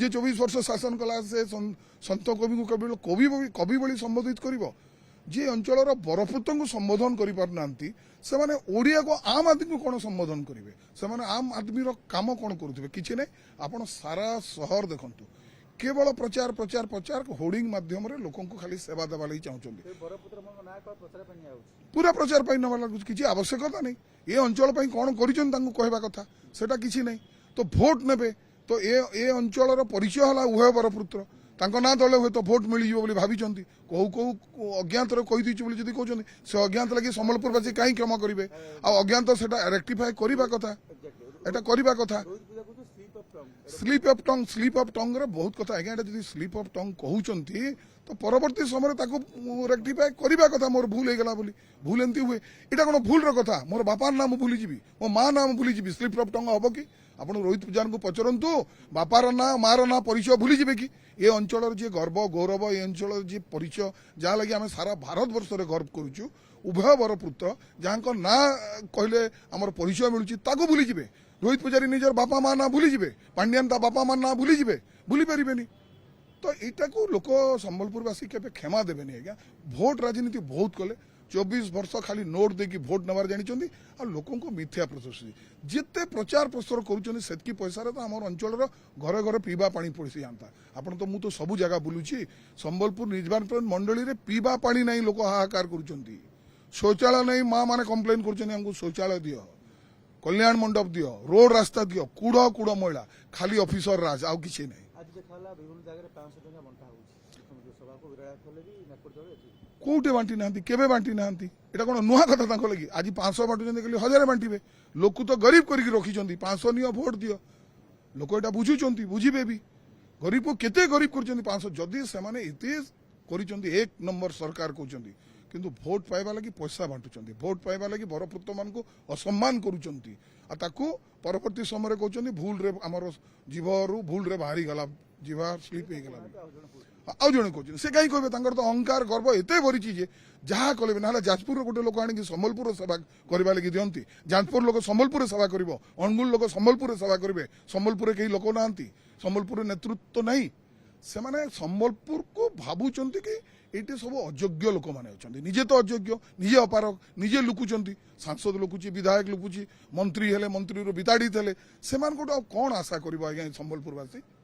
जे 24 वर्ष शासन कला से सन्त कवि को कवि कवि कवि भली संबोधित कर जी अंचल बरपुत्र को संबोधन करना से ओडिया को आम आदमी को कौन संबोधन करेंगे से आम आदमी काम कौन करुवे कि ना आप सारा सहर देखु केवल प्रचार प्रचार प्रचार होर्डिंग माध्यम लोक खाली सेवा देवा लगी चाहते पूरा प्रचार पाई नवा किसी आवश्यकता नहीं ये अंचल कौन करवा कथा सेटा किसी नहीं तो भोट ने तो ए अंचल परिचय है उभय बरपुत्र ना दल हुए तो भोट मिल जाए भाई कौ कौ अज्ञात कहीदी जब कहते से अज्ञात लगे सम्बलपुरवासी कहीं क्षमा करेंगे अज्ञात से रेक्टिफाए करवा कथा एटा करवा कथा स्लीप ऑफ टंग रे बहुत कथा आज्ञा जी स्लीप ऑफ टंग कहते तो परवर्ती समय रेक्टिफाए करवा कथा मोर भूल होगा बोली भूल एमती हुए यहाँ कौन भूल कथा मोर बापार नाम भूलीजी मो माँ नाम भूलीजी स्लीप ऑफ टंग हम कि आप रोहित पूजान को पचरतु बापार ना मार ना परिचय भूलीजे कि ये अंचल जी गर्व गौरव ये अंचल जी परिचय जहाँ लगे आम सारा भारत वर्ष में गर्व करुचु उभय बरपुत्र जहाँ ना कहले आमर परिचय मिलूँ भूलीजे रोहित पूजारी निजर बापा माँ ना भूलीजे पांड्यान ता बापा माँ ना भूलीजे भूली पारे तो यहाँ को लोक सम्बलपुरवासी के क्षमा देवेनि आज्ञा भोट राजनीति बहुत कले 24 वर्ष खाली नोट देकी भोट नवार जानी आ लोकों को मिथ्या प्रतिश्रुति जिते प्रचार प्रसार करुँच पैसा तो आम अंचल घरे घरे पीवा पानी पड़सी जाता आपन तो मुझे सबू जगह बुलूची संबलपुर निर्वाचन मंडली रे पीवा पानी नहीं लोक हाहाकार करुँच शौचालय नहीं माँ मैंने कम्प्लेन कर शौचालय दियो कल्याण मंडप दियो रोड रास्ता दियो कूड़ कूड़ मैला खाली ऑफिसर राज आउ किसी नहीं कौटे बांटी ना केवे बांटी ना यहाँ कौन नुआ कथा लगी आज 500 बांटुं 1000 बांटे लोक तो गरीब करके रखी 500 नियो भोट दियो लोक यहाँ बुझुंट बुझे भी गरीब को केते गरीब कर 500 जदि से एक नंबर सरकार कहते किंतु भोट पाइबा लगी पैसा बांटुंट भोट पाइबा लगी बरपुत्र मान को असम्मान करुँच परवर्ती समय कहते भूल रे आमर जीवर भूल रे बाहरी गला जीवा स्लीप हो गला आउ जड़े कहते से कहीं कहे तो अहंकार गर्व एत भरी जहाँ कले ना जाजपुर गोटे लोक आनी सम्बलपुर सेवा करवा लगी दिखती जाजपुर लोक सम्बलपुर सेवा कर अनुगुल लोक सम्बलपुर सेवा करेंगे सम्बलपुर कई लोक ना सम्बलपुर नेतृत्व नहीं से सम्बलपुर को भावुं कि ये सब अयोग्य लोक मैंने अच्छा निजे तो अयोग्य निजे अपारक निजे लुकुंट सांसद लुकुची विधायक लुकुची मंत्री हेले मंत्री बिताड़ी थे से कौन आशा कर सम्बलपुरवासी।